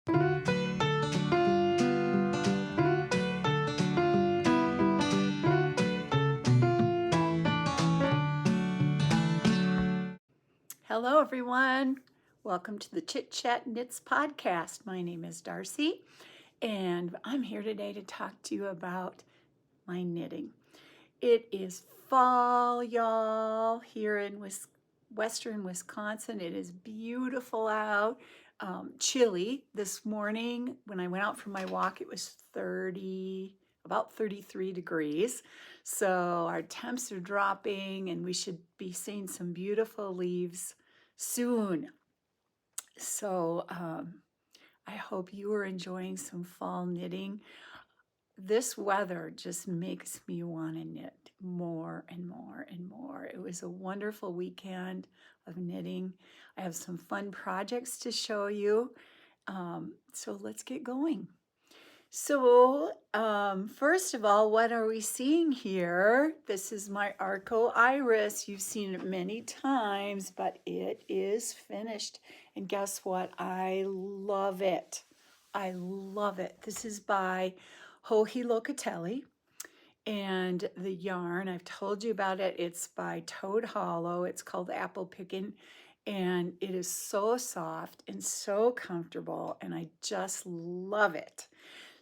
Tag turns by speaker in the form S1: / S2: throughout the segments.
S1: Hello, everyone. Welcome to the Chit Chat Knits podcast. My name is Darcy, and I'm here today to talk to you about my knitting. It is fall, y'all, here in western Wisconsin. It is beautiful out. Chilly this morning. When I went out for my walk, it was about 33 degrees. So our temps are dropping, and we should be seeing some beautiful leaves soon. So I hope you are enjoying some fall knitting. This weather just makes me want to knit more and more and more. It was a wonderful weekend of knitting. I have some fun projects to show you. So let's get going. So first of all, what are we seeing here? This is my Arco Iris. You've seen it many times, but it is finished. And guess what? I love it. I love it. This is by Joji Locatelli. And the yarn, I've told you about it. It's by Toad Hollow. It's called Apple Pickin'. And it is so soft and so comfortable. And I just love it.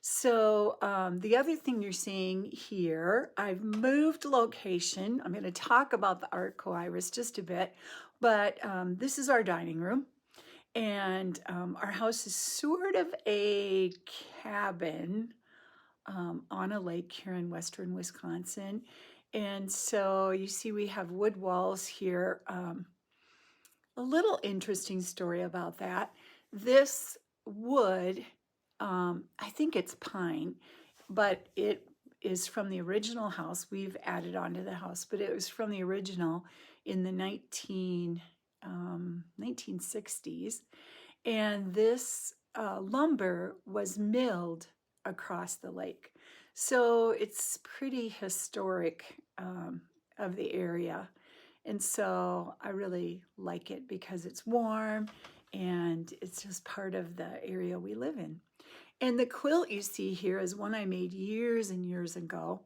S1: So the other thing you're seeing here, I've moved location. I'm going to talk about the Arco Iris just a bit, but this is our dining room. And our house is sort of a cabin on a lake here in western Wisconsin. And so you see we have wood walls here. A little interesting story about that. This wood, I think it's pine, but it is from the original house. We've added on to the house, but it was from the original in the 1960s. And this lumber was milled across the lake. So it's pretty historic of the area. And so I really like it because it's warm and it's just part of the area we live in. And the quilt you see here is one I made years and years ago.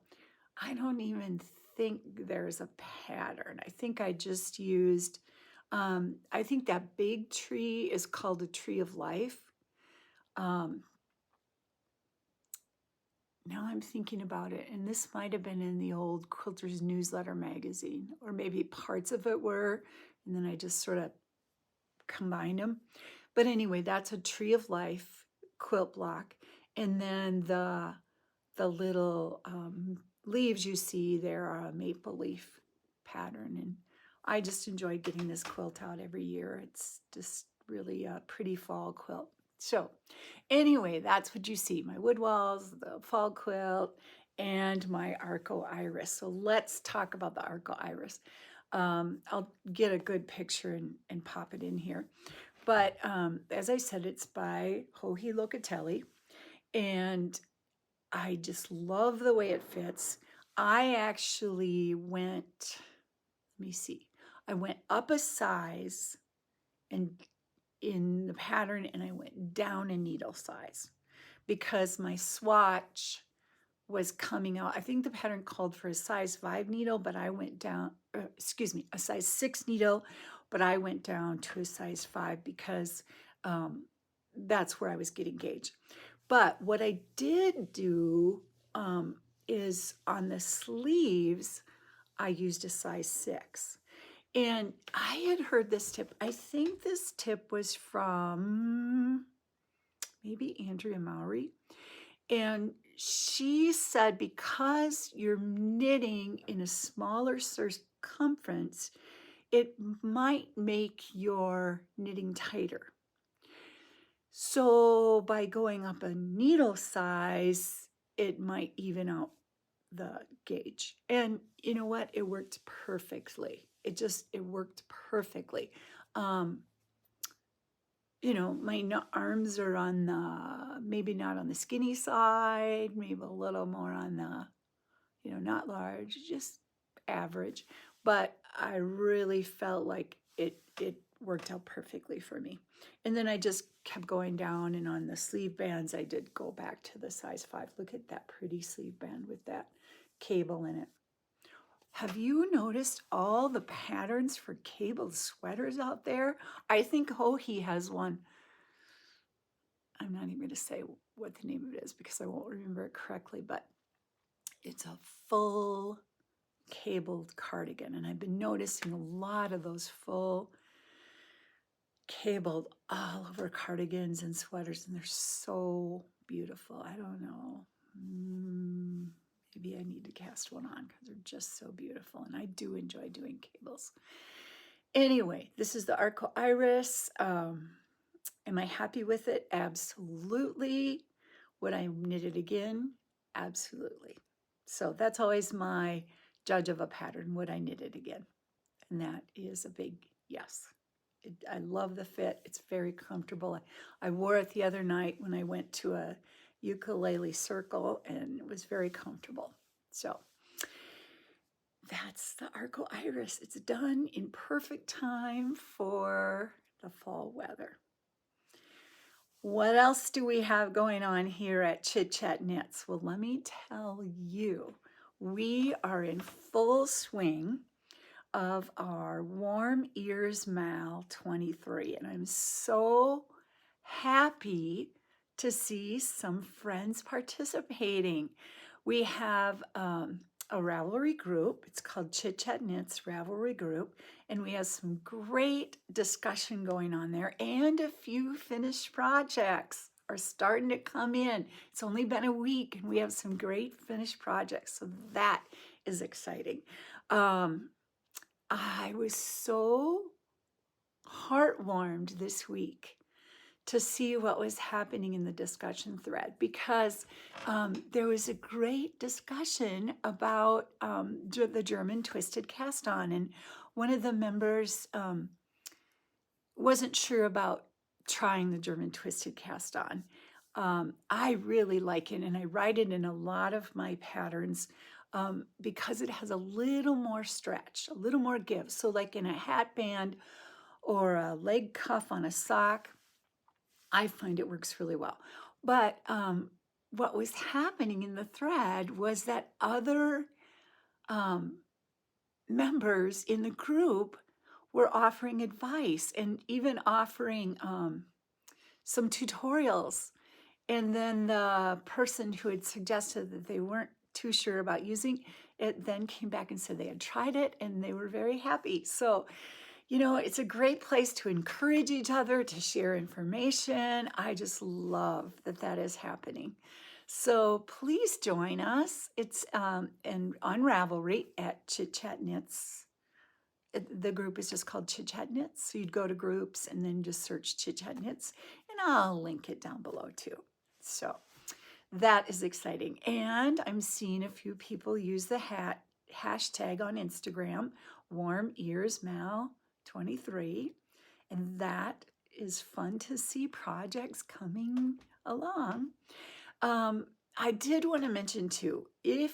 S1: I don't even think there's a pattern. I think I just used, I think that big tree is called a tree of life. Now I'm thinking about it, and this might have been in the old Quilter's Newsletter magazine, or maybe parts of it were, and then I just sort of combined them. But anyway, that's a tree of life quilt block. And then the little leaves you see there are a maple leaf pattern. And I just enjoy getting this quilt out every year. It's just really a pretty fall quilt. So anyway, that's what you see, my wood walls, the fall quilt, and my Arco Iris. So let's talk about the Arco Iris. I'll get a good picture and pop it in here. But as I said, it's by Joji Locatelli, and I just love the way it fits. I actually went, let me see, I went up a size and in the pattern, and I went down a needle size because my swatch was coming out. I think the pattern called for a size 5 needle, but I went down, a size 6 needle, but I went down to a size 5 because that's where I was getting gauge. But what I did do is on the sleeves, I used a size 6. And I had heard this tip. I think this tip was from maybe Andrea Mowry. And she said because you're knitting in a smaller circumference, it might make your knitting tighter. So by going up a needle size, it might even out the gauge. And you know what? It worked perfectly. It worked perfectly. You know, my arms are on the, maybe not on the skinny side, maybe a little more on the, you know, not large, just average. But I really felt like it worked out perfectly for me. And then I just kept going down, and on the sleeve bands, I did go back to the size 5. Look at that pretty sleeve band with that cable in it. Have you noticed all the patterns for cable sweaters out there? I think Hohi has one. I'm not even going to say what the name of it is because I won't remember it correctly, but it's a full cabled cardigan. And I've been noticing a lot of those full cabled all over cardigans and sweaters, and they're so beautiful. I don't know. Maybe I need to cast one on because they're just so beautiful, and I do enjoy doing cables. Anyway, this is the Arco Iris. Am I happy with it? Absolutely. Would I knit it again? Absolutely. So that's always my judge of a pattern. Would I knit it again? And that is a big yes. I love the fit. It's very comfortable. I wore it the other night when I went to a ukulele circle, and it was very comfortable. So that's the Arco Iris. It's done in perfect time for the fall weather. What else do we have going on here at Chit Chat Knits? Well, let me tell you, we are in full swing of our Warm Ears Mal 23, and I'm so happy to see some friends participating. We have a Ravelry group. It's called Chit Chat Knits Ravelry group, and we have some great discussion going on there, and a few finished projects are starting to come in. It's only been a week, and we have some great finished projects, so that is exciting. I was so heartwarmed this week to see what was happening in the discussion thread, because there was a great discussion about the German twisted cast on, and one of the members wasn't sure about trying the German twisted cast on. I really like it, and I write it in a lot of my patterns because it has a little more stretch, a little more give. So like in a hat band or a leg cuff on a sock, I find it works really well. But what was happening in the thread was that other members in the group were offering advice and even offering some tutorials. And then the person who had suggested that they weren't too sure about using it then came back and said they had tried it and they were very happy. So, you know, it's a great place to encourage each other, to share information. I just love that that is happening. So please join us. It's and on Ravelry at Chit Chat Knits. The group is just called Chit Chat Knits. So you'd go to groups and then just search Chit Chat Knits, and I'll link it down below too. So that is exciting. And I'm seeing a few people use the hashtag on Instagram, Warm Ears Mal 23. And that is fun to see projects coming along. I did want to mention too, if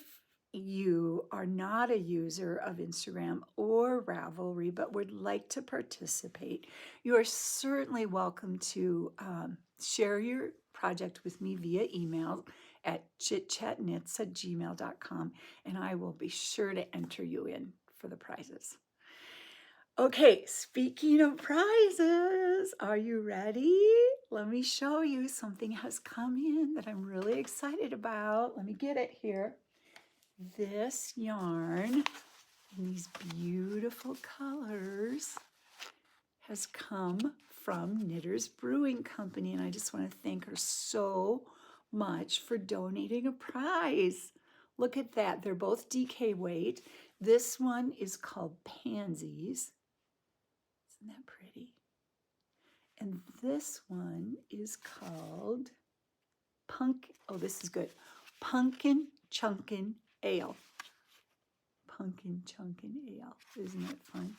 S1: you are not a user of Instagram or Ravelry but would like to participate, you are certainly welcome to share your project with me via email at chitchatknits@gmail.com, and I will be sure to enter you in for the prizes. Okay, speaking of prizes, are you ready? Let me show you. Something has come in that I'm really excited about. Let me get it here. This yarn in these beautiful colors has come from Knitter's Brewing Company, and I just want to thank her so much for donating a prize. Look at that. They're both DK weight. This one is called Pansies. Isn't that pretty? And this one is called this is good. Pumpkin Chunkin' Ale. Pumpkin Chunkin' Ale. Isn't that fun?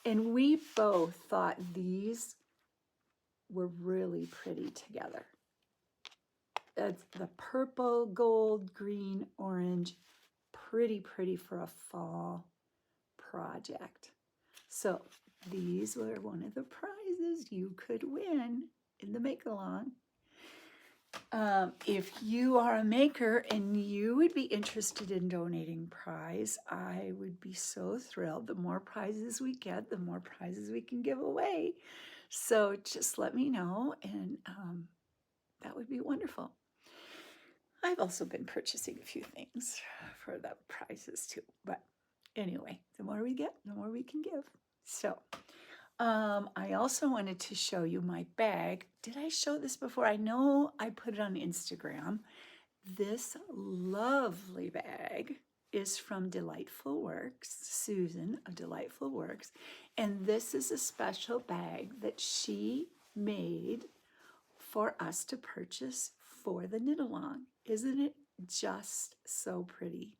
S1: And we both thought these were really pretty together. That's the purple, gold, green, orange. Pretty for a fall project. So these were one of the prizes you could win in the make-along. If you are a maker and you would be interested in donating prize, I would be so thrilled. The more prizes we get, the more prizes we can give away. So just let me know, and that would be wonderful. I've also been purchasing a few things for the prizes too. But anyway, the more we get, the more we can give. So I also wanted to show you my bag. Did I show this before? I know I put it on Instagram. This lovely bag is from Delightful Works, Susan of Delightful Works. And this is a special bag that she made for us to purchase for the knit-along. Isn't it just so pretty?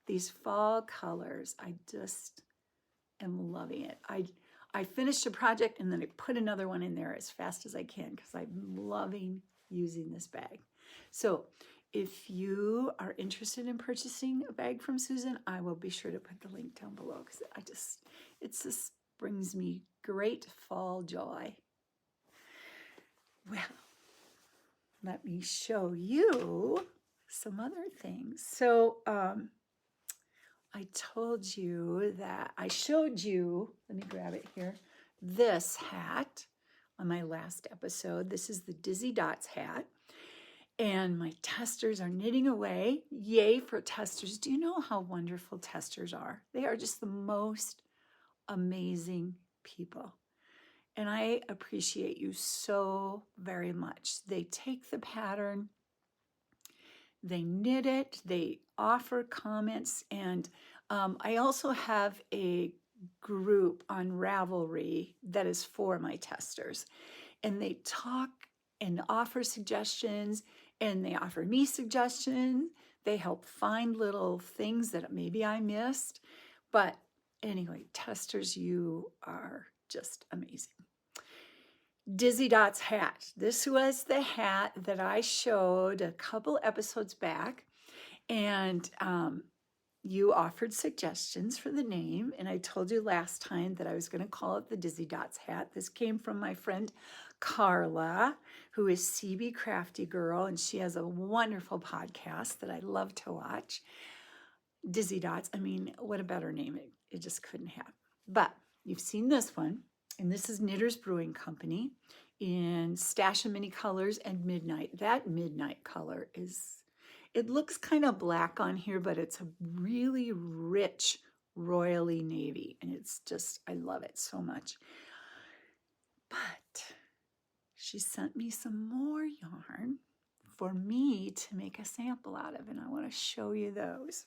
S1: These fall colors, I just am loving it. I finished a project and then I put another one in there as fast as I can because I'm loving using this bag. So if you are interested in purchasing a bag from Susan, I will be sure to put the link down below because it just brings me great fall joy. Well, let me show you some other things. So I told you that I showed you, let me grab it here, this hat on my last episode. This is the Dizzy Dots hat. And my testers are knitting away. Yay for testers. Do you know how wonderful testers are? They are just the most amazing people. And I appreciate you so very much. They take the pattern, they knit it, they offer comments, and I also have a group on Ravelry that is for my testers. And they talk and offer suggestions, and they offer me suggestions. They help find little things that maybe I missed. But anyway, testers, you are just amazing. Dizzy Dots hat. This was the hat that I showed a couple episodes back, and you offered suggestions for the name, and I told you last time that I was going to call it the Dizzy Dots hat. This came from my friend Carla, who is CB Crafty Girl, and she has a wonderful podcast that I love to watch. Dizzy Dots, I mean, what a better name it just couldn't have. But you've seen this one, and this is Knitters Brewing Company in Stash of Many Colors and Midnight. That midnight color is, it looks kind of black on here, but it's a really rich royally navy, and it's just, I love it so much. But she sent me some more yarn for me to make a sample out of, and I want to show you those.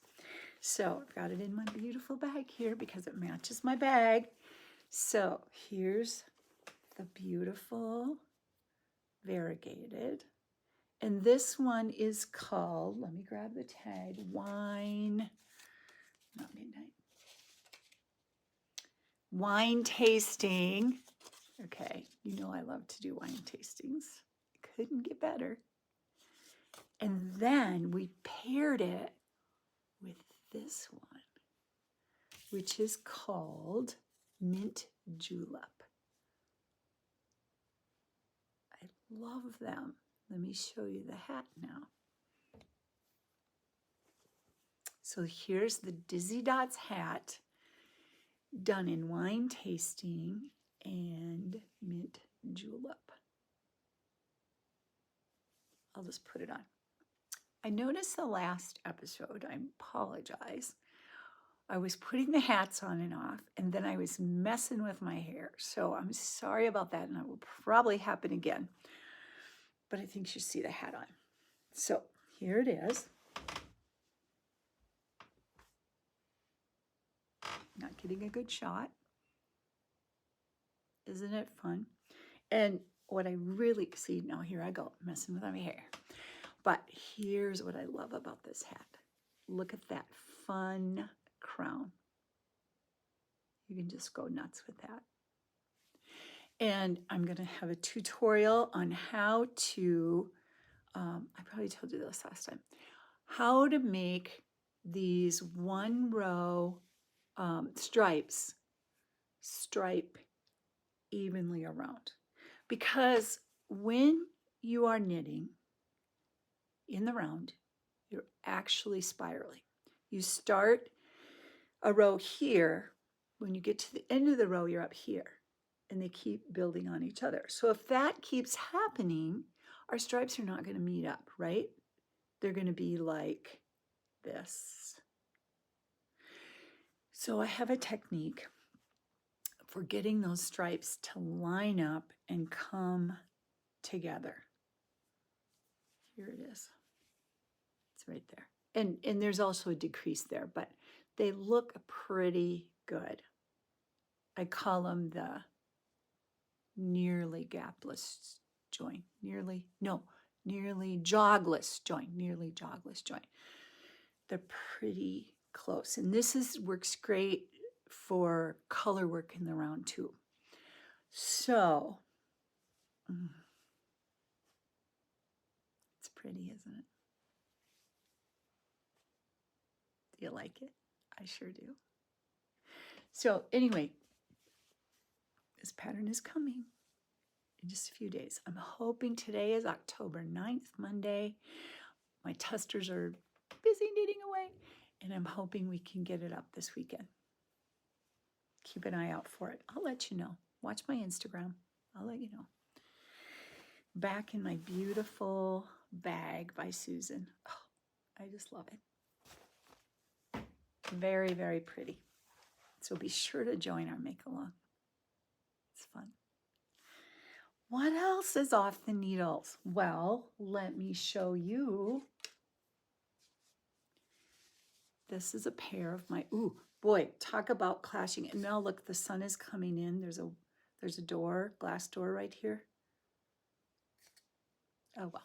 S1: So I've got it in my beautiful bag here because it matches my bag. So here's the beautiful variegated. And this one is called, let me grab the tag, Wine, not Midnight, Wine Tasting. Okay, you know I love to do wine tastings. Couldn't get better. And then we paired it with this one, which is called Mint Julep. I love them. Let me show you the hat now. So here's the Dizzy Dots hat done in wine tasting and mint julep. I'll just put it on. I noticed the last episode, I apologize, I was putting the hats on and off, and then I was messing with my hair. So I'm sorry about that, and it will probably happen again. But I think you see the hat on. So here it is. Not getting a good shot. Isn't it fun? And what I really see, now here I go, messing with my hair. But here's what I love about this hat. Look at that fun crown. You can just go nuts with that. And I'm going to have a tutorial on how to, I probably told you this last time, how to make these one row stripe evenly around. Because when you are knitting in the round, you're actually spiraling. You start a row here. When you get to the end of the row, you're up here. And they keep building on each other. So if that keeps happening, our stripes are not going to meet up, right? They're going to be like this. So I have a technique for getting those stripes to line up and come together. Here it is. It's right there. And there's also a decrease there, but they look pretty good. I call them the nearly gapless join. Nearly jogless joint. They're pretty close. And this works great for color work in the round too. So, it's pretty, isn't it? Do you like it? I sure do. So anyway, this pattern is coming in just a few days. I'm hoping today is October 9th, Monday. My testers are busy knitting away, and I'm hoping we can get it up this weekend. Keep an eye out for it. I'll let you know. Watch my Instagram. I'll let you know. Back in my beautiful bag by Susan. Oh, I just love it. Very, very pretty. So be sure to join our make-along. It's fun. What else is off the needles? Well, let me show you. This is a pair of my, ooh, boy, talk about clashing. And now look, the sun is coming in. There's a door, glass door right here. Oh, well,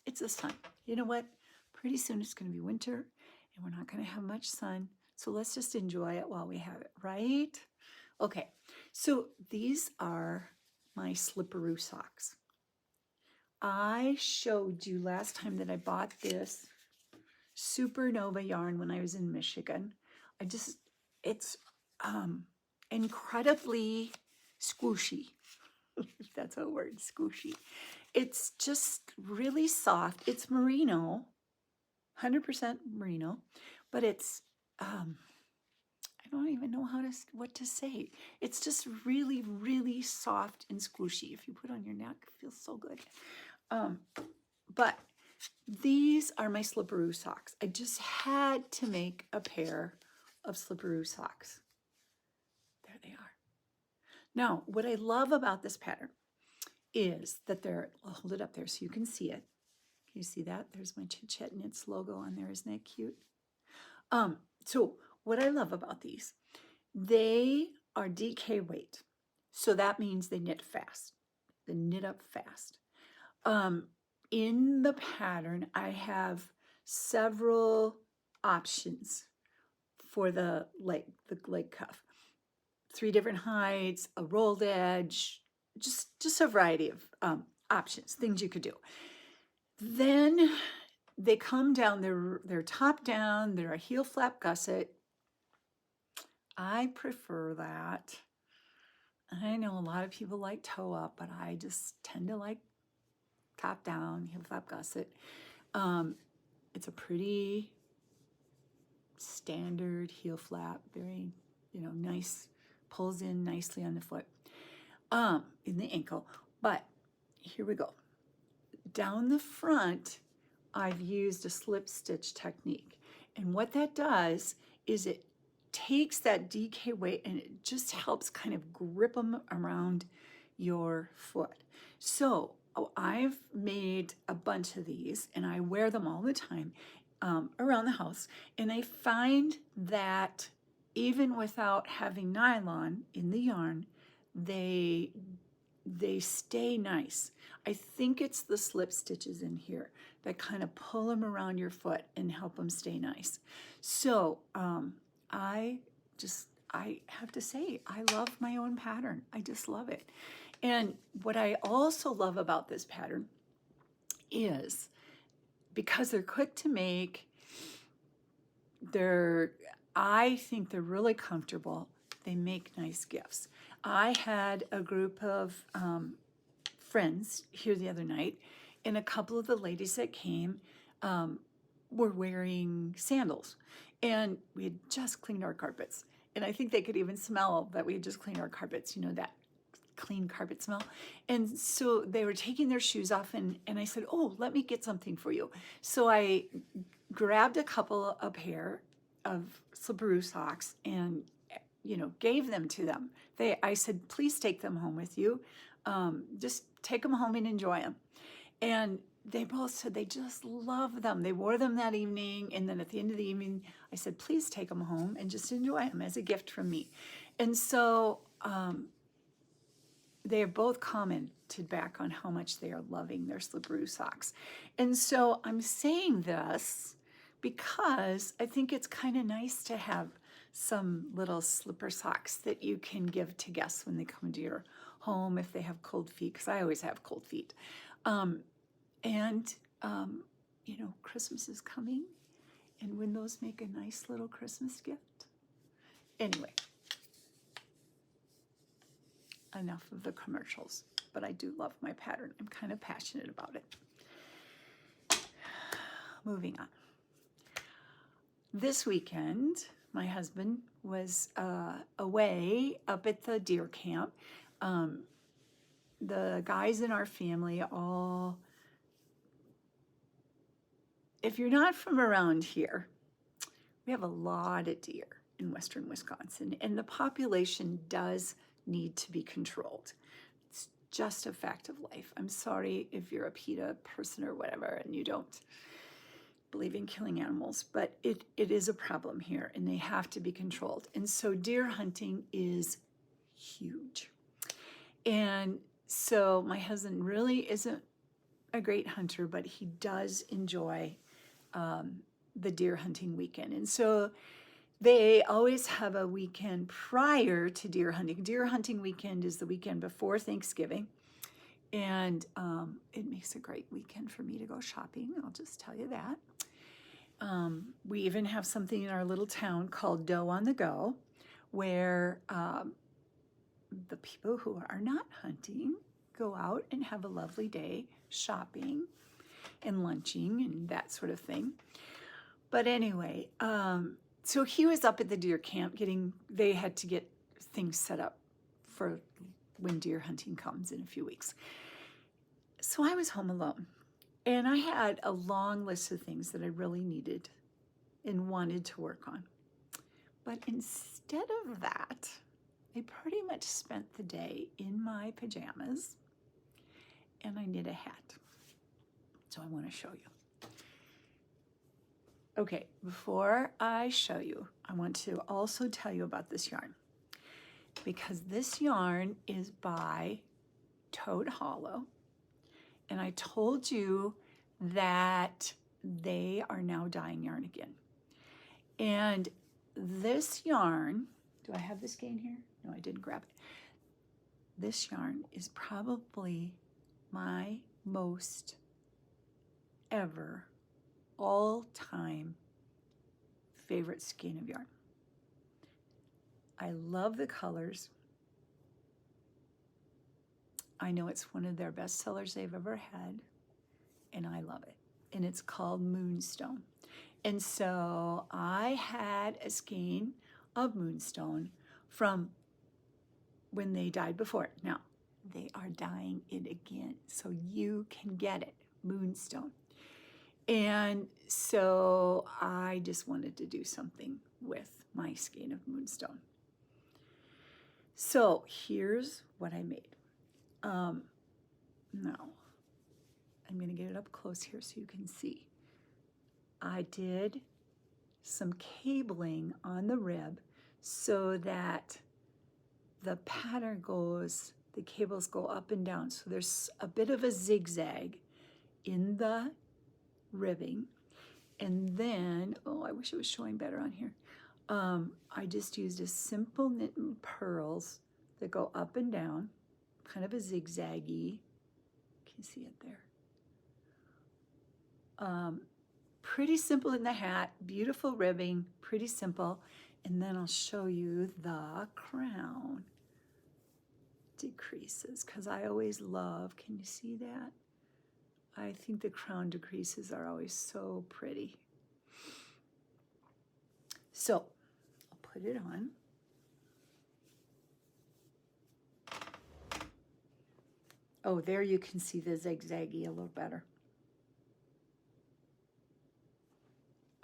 S1: it's the sun. You know what? Pretty soon it's going to be winter, and we're not going to have much sun. So let's just enjoy it while we have it, right? Okay, so these are my Slipperoo socks. I showed you last time that I bought this Supernova yarn when I was in Michigan. It's incredibly squishy, if that's a word, squishy. It's just really soft. It's merino, 100% merino, but it's, I don't even know what to say. It's just really, really soft and squishy. If you put it on your neck, it feels so good. But these are my Slipperoo socks. I just had to make a pair of Slipperoo socks. There they are. Now, what I love about this pattern is that I'll hold it up there so you can see it. Can you see that? There's my Chit Knits logo on there. Isn't that cute? So what I love about these, they are DK weight. So that means they knit fast. They knit up fast. In the pattern, I have several options for the leg cuff. 3 different heights, a rolled edge, just a variety of options, things you could do. Then they come down, they're top down, they're a heel flap gusset. I prefer that. I know a lot of people like toe up, but I just tend to like top down, heel flap gusset. It's a pretty standard heel flap, very, nice, pulls in nicely on the foot, in the ankle. But here we go. Down the front, I've used a slip stitch technique. And what that does is it takes that DK weight and it just helps kind of grip them around your foot. So I've made a bunch of these and I wear them all the time around the house. And I find that even without having nylon in the yarn, they stay nice. I think it's the slip stitches in here that kind of pull them around your foot and help them stay nice. So I have to say, I love my own pattern. I just love it. And what I also love about this pattern is because they're quick to make, I think they're really comfortable. They make nice gifts. I had a group of friends here the other night, and a couple of the ladies that came were wearing sandals, and we had just cleaned our carpets. And I think they could even smell that we had just cleaned our carpets, you know, that clean carpet smell. And so they were taking their shoes off, and I said, oh, let me get something for you. So I grabbed a pair of Slipperoo socks and, you know, gave them to them. I said, please take them home with you. Just take them home and enjoy them. And they both said they just love them. They wore them that evening, and then at the end of the evening, I said, please take them home and just enjoy them as a gift from me. And so they have both commented back on how much they are loving their Slipperoo socks. And so I'm saying this because I think it's kind of nice to have some little slipper socks that you can give to guests when they come to your home if they have cold feet, because I always have cold feet. You know, Christmas is coming, and wouldn't those make a nice little Christmas gift? Anyway, enough of the commercials, but I do love my pattern. I'm kind of passionate about it. Moving on. This weekend, my husband was away up at the deer camp. The guys in our family all, if you're not from around here, we have a lot of deer in western Wisconsin, and the population does need to be controlled. It's just a fact of life. I'm sorry if you're a PETA person or whatever and you don't believe in killing animals, but it is a problem here, and they have to be controlled. And so deer hunting is huge. And so my husband really isn't a great hunter, but he does enjoy the deer hunting weekend. And so they always have a weekend prior to deer hunting. Deer hunting weekend is the weekend before Thanksgiving. And it makes a great weekend for me to go shopping. I'll just tell you that. We even have something in our little town called Doe on the Go, where the people who are not hunting go out and have a lovely day shopping and lunching and that sort of thing. But anyway, so he was up at the deer camp they had to get things set up for when deer hunting comes in a few weeks. So I was home alone, and I had a long list of things that I really needed and wanted to work on. But instead of that, I pretty much spent the day in my pajamas, and I knit a hat. So I want to show you. Okay, before I show you, I want to also tell you about this yarn, because this yarn is by Toad Hollow, and I told you that they are now dyeing yarn again. And this yarn, do I have this skein here? No, I didn't grab it. This yarn is probably my most ever all-time favorite skein of yarn. I love the colors. I know it's one of their best sellers they've ever had, and I love it. And it's called Moonstone. And so I had a skein of Moonstone from when they dyed before. Now, they are dyeing it again, so you can get it, Moonstone. And so I just wanted to do something with my skein of Moonstone. So here's what I made. Now, I'm going to get it up close here so you can see. I did some cabling on the rib so that the pattern the cables go up and down. So there's a bit of a zigzag in the ribbing. And then, oh, I wish it was showing better on here. I just used a simple knit and pearls that go up and down, kind of a zigzaggy. Can you see it there? Pretty simple in the hat, beautiful ribbing, pretty simple. And then I'll show you the crown. decreases, because I always love, can you see that? I think the crown decreases are always so pretty. So I'll put it on. Oh, there you can see the zigzaggy a little better.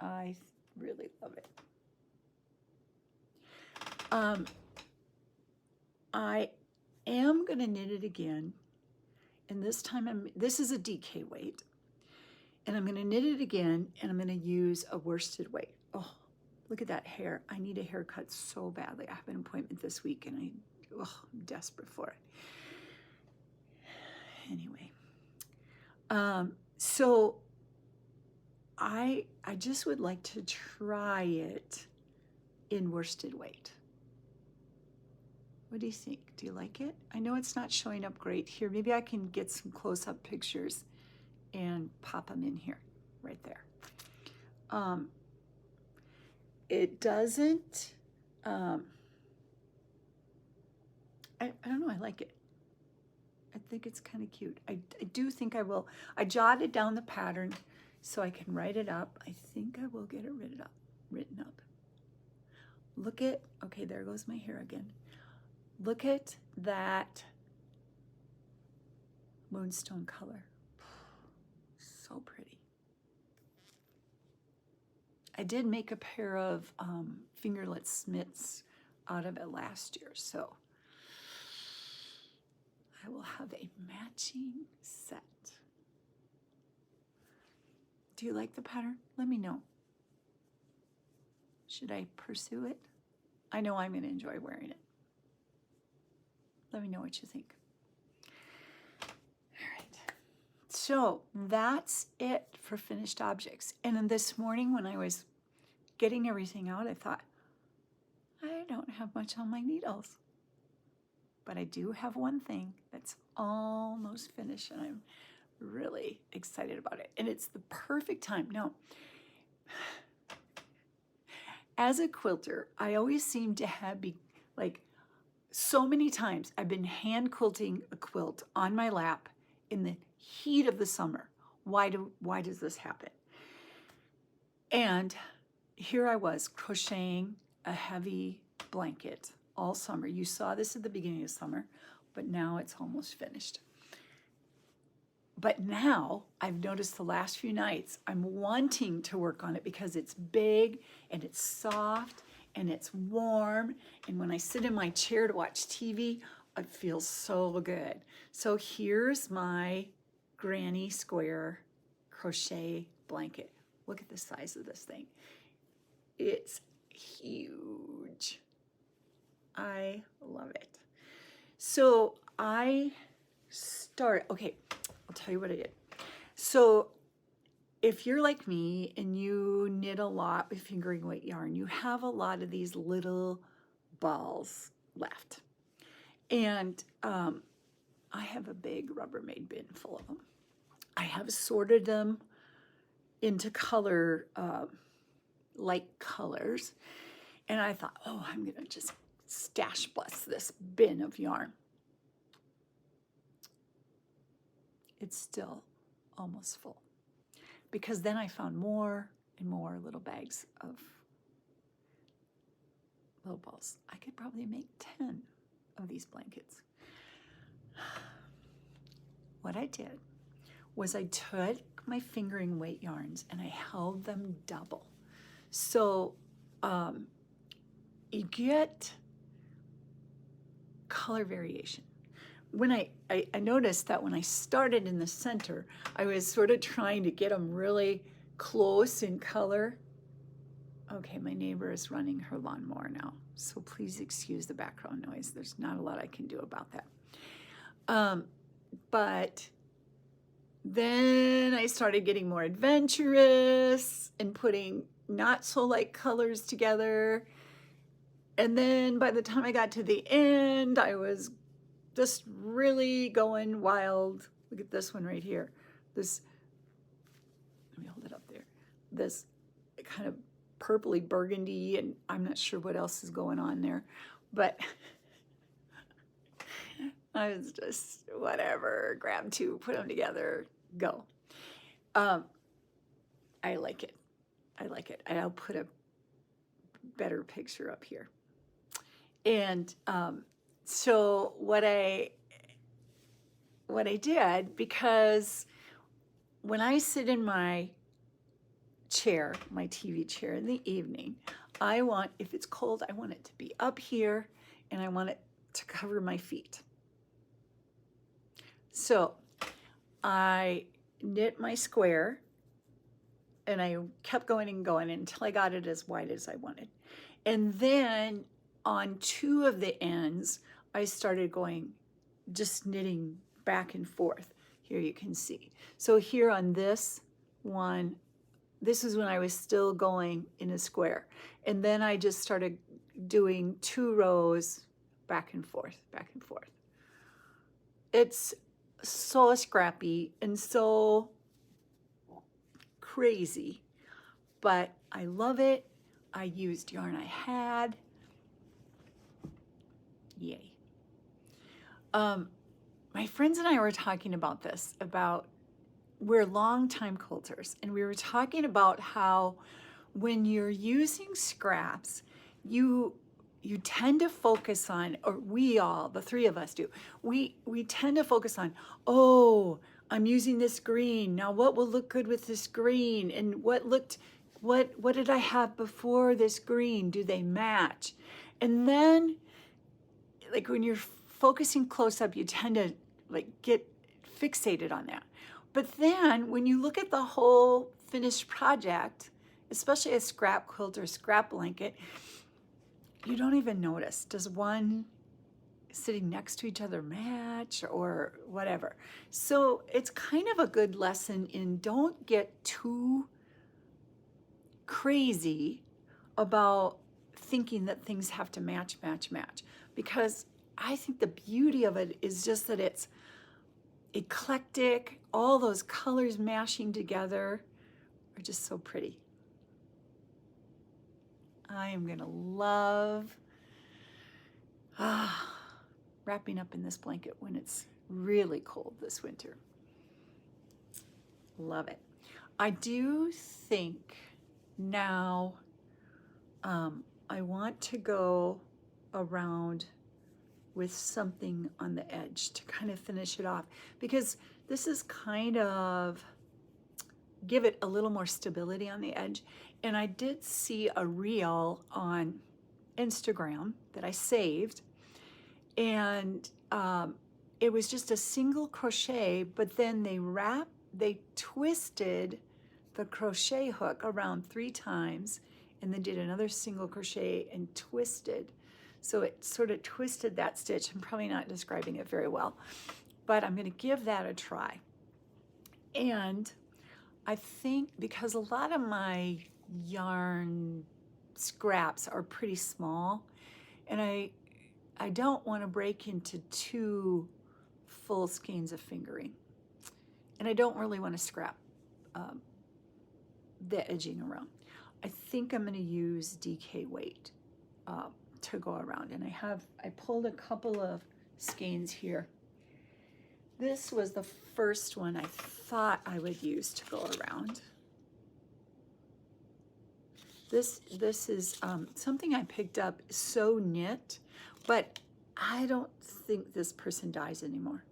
S1: I really love it. I am going to knit it again, and this time this is a DK weight, and I'm going to knit it again, and I'm going to use a worsted weight. Oh, look at that hair. I need a haircut so badly. I have an appointment this week, and I'm desperate for it. Anyway, so I just would like to try it in worsted weight. What do you think? Do you like it? I know it's not showing up great here. Maybe I can get some close-up pictures and pop them in here, right there. It doesn't, I don't know, I like it. I think it's kind of cute. I do think I will. I jotted down the pattern so I can write it up. I think I will get it written up. Look at, okay, there goes my hair again. Look at that moonstone color. So pretty. I did make a pair of fingerlet mitts out of it last year, so I will have a matching set. Do you like the pattern? Let me know. Should I pursue it? I know I'm going to enjoy wearing it. Let me know what you think. All right. So that's it for finished objects. And then this morning when I was getting everything out, I thought, I don't have much on my needles. But I do have one thing that's almost finished, and I'm really excited about it. And it's the perfect time. Now, as a quilter, I always seem to have so many times I've been hand quilting a quilt on my lap in the heat of the summer. Why does this happen? And here I was crocheting a heavy blanket all summer. You saw this at the beginning of summer, but now it's almost finished. But now I've noticed the last few nights I'm wanting to work on it because it's big and it's soft and it's warm. And when I sit in my chair to watch TV, it feels so good. So here's my granny square crochet blanket. Look at the size of this thing. It's huge. I love it. So okay, I'll tell you what I did. So if you're like me and you knit a lot with fingering weight yarn, you have a lot of these little balls left. And I have a big Rubbermaid bin full of them. I have sorted them into color, light colors. And I thought, oh, I'm going to just stash bless this bin of yarn. It's still almost full. Because then I found more and more little bags of little balls. I could probably make 10 of these blankets. What I did was I took my fingering weight yarns and I held them double. So you get color variation. When I noticed that when I started in the center, I was sort of trying to get them really close in color. Okay, my neighbor is running her lawnmower now, so please excuse the background noise. There's not a lot I can do about that. But then I started getting more adventurous and putting not so light colors together. And then by the time I got to the end, I was just really going wild. Look at this one right here. Let me hold it up there. This kind of purpley burgundy, and I'm not sure what else is going on there. But I was just, whatever, grab two, put them together, go. I like it. I like it. I'll put a better picture up here. And so what I did, because when I sit in my chair, my TV chair in the evening, I want, if it's cold, I want it to be up here and I want it to cover my feet. So I knit my square and I kept going and going until I got it as wide as I wanted. And then on two of the ends, I started going, just knitting back and forth. Here you can see. So here on this one, this is when I was still going in a square. And then I just started doing 2 rows back and forth, back and forth. It's so scrappy and so crazy, but I love it. I used yarn I had. Yay. My friends and I were talking about this, about we're longtime quilters, and we were talking about how when you're using scraps, you tend to focus on, or we all, the three of us do, we tend to focus on, oh, I'm using this green. Now what will look good with this green? And what did I have before this green? Do they match? And then, like when you're focusing close up, you tend to like get fixated on that. But then when you look at the whole finished project, especially a scrap quilt or scrap blanket, you don't even notice. Does one sitting next to each other match or whatever? So it's kind of a good lesson in don't get too crazy about thinking that things have to match, because I think the beauty of it is just that it's eclectic. All those colors mashing together are just so pretty. I am gonna love wrapping up in this blanket when it's really cold this winter. Love it. I do think now I want to go around with something on the edge to kind of finish it off, because this is kind of give it a little more stability on the edge. And I did see a reel on Instagram that I saved, and it was just a single crochet, but then they twisted the crochet hook around 3 times and then did another single crochet and twisted. So it sort of twisted that stitch. I'm probably not describing it very well, but I'm going to give that a try. And I think because a lot of my yarn scraps are pretty small, and I don't want to break into 2 full skeins of fingering, and I don't really want to scrap the edging around. I think I'm going to use DK weight to go around, and I pulled a couple of skeins here. This was the first one I thought I would use to go around. This is something I picked up, so knit, but I don't think this person dyes anymore.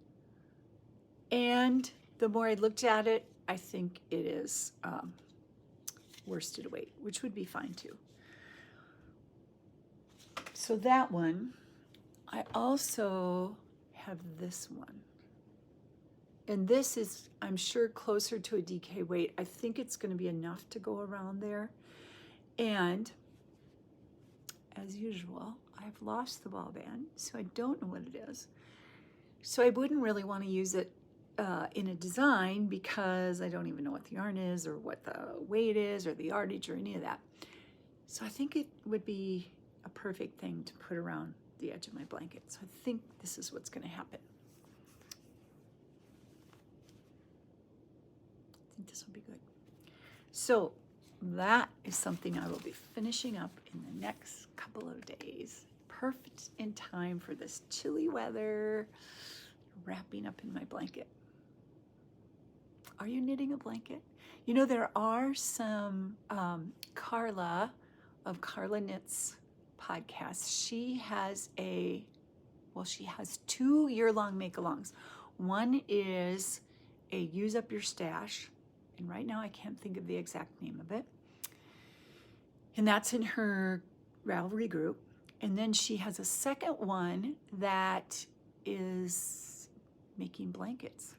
S1: And the more I looked at it, I think it is worsted weight, which would be fine too. So that one, I also have this one. And this is, I'm sure, closer to a DK weight. I think it's going to be enough to go around there. And as usual, I've lost the ball band, so I don't know what it is. So I wouldn't really want to use it in a design because I don't even know what the yarn is or what the weight is or the yardage or any of that. So I think it would be a perfect thing to put around the edge of my blanket. So I think this is what's going to happen. I think this will be good. So that is something I will be finishing up in the next couple of days, perfect in time for this chilly weather. Wrapping up in my blanket. Are you knitting a blanket? You know, there are some Carla of Carla Knits podcasts. She has she has 2 year-long make-alongs. One is a Use Up Your Stash, and right now I can't think of the exact name of it. And that's in her Ravelry group. And then she has a second one that is making blankets.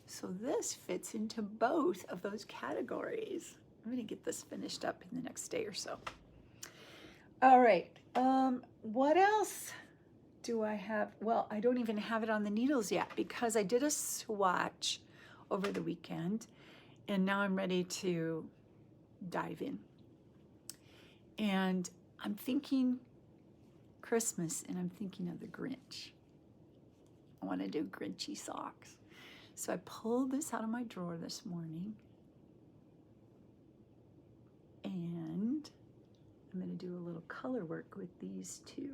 S1: So this fits into both of those categories. I'm going to get this finished up in the next day or so. All right. What else do I have? Well, I don't even have it on the needles yet because I did a swatch over the weekend, and now I'm ready to dive in. And I'm thinking Christmas, and I'm thinking of the Grinch. I want to do Grinchy socks. So I pulled this out of my drawer this morning, and I'm going to do a little color work with these 2.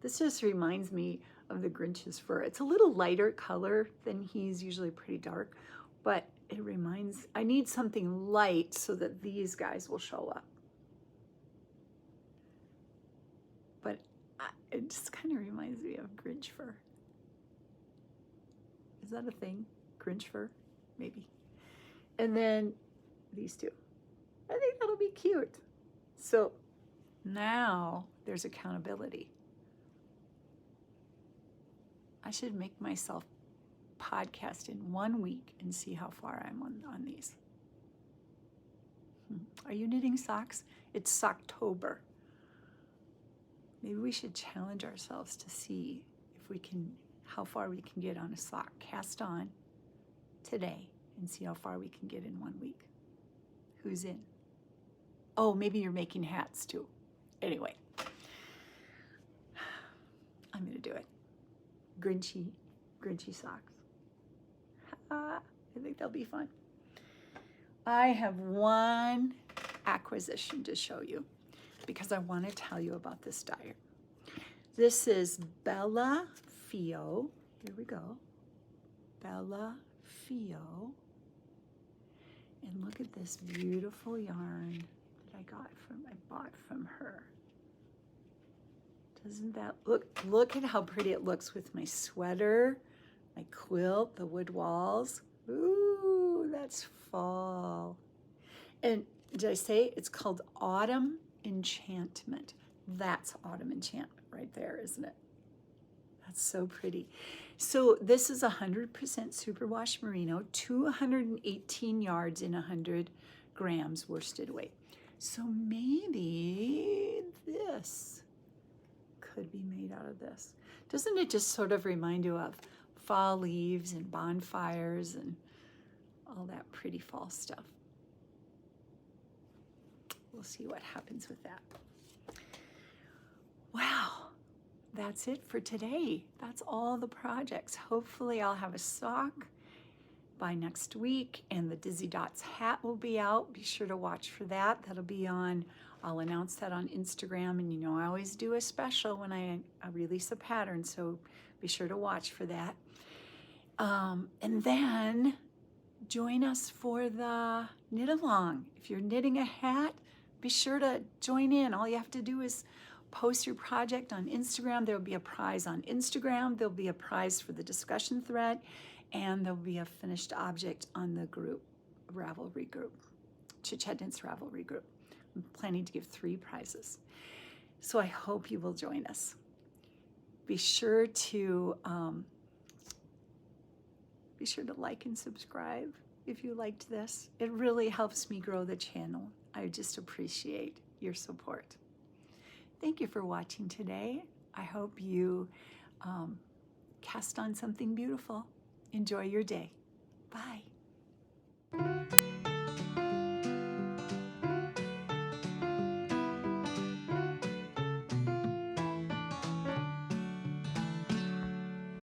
S1: This just reminds me of the Grinch's fur. It's a little lighter color than he's usually pretty dark, but it reminds, I need something light so that these guys will show up. But it just kind of reminds me of Grinch fur. Is that a thing? Grinch fur? Maybe. And then these 2. I think that'll be cute. So now there's accountability. I should make myself podcast in 1 week and see how far I'm on these. Are you knitting socks? It's Socktober. Maybe we should challenge ourselves to see if we can, how far we can get on a sock. Cast on today and see how far we can get in 1 week. Who's in? Oh, maybe you're making hats too. Anyway, I'm going to do it. Grinchy socks. I think they'll be fun. I have one acquisition to show you because I want to tell you about this dyer. This is Bella Fio. Here we go. Bella Fio. And look at this beautiful yarn that I bought from her. Doesn't that look at how pretty it looks with my sweater, my quilt, the wood walls. Ooh, that's fall. And did I say it's called Autumn Enchantment? That's Autumn Enchantment right there, isn't it? That's so pretty. So this is 100% superwash merino, 218 yards in 100 grams worsted weight. So maybe this could be made out of this. Doesn't it just sort of remind you of fall leaves and bonfires and all that pretty fall stuff? We'll see what happens with that. Wow, that's it for today. That's all the projects. Hopefully I'll have a sock by next week, and the Dizzy Dots hat will be out. Be sure to watch for that. That'll be on, I'll announce that on Instagram, and you know I always do a special when I release a pattern, so be sure to watch for that. And then join us for the knit along. If you're knitting a hat, be sure to join in. All you have to do is post your project on Instagram. There'll be a prize on Instagram. There'll be a prize for the discussion thread, and there'll be a finished object on the group, Ravelry group, Chit Knits Ravelry group. I'm planning to give 3 prizes. So I hope you will join us. Be sure to like and subscribe if you liked this. It really helps me grow the channel. I just appreciate your support. Thank you for watching today. I hope you cast on something beautiful. Enjoy your day. Bye.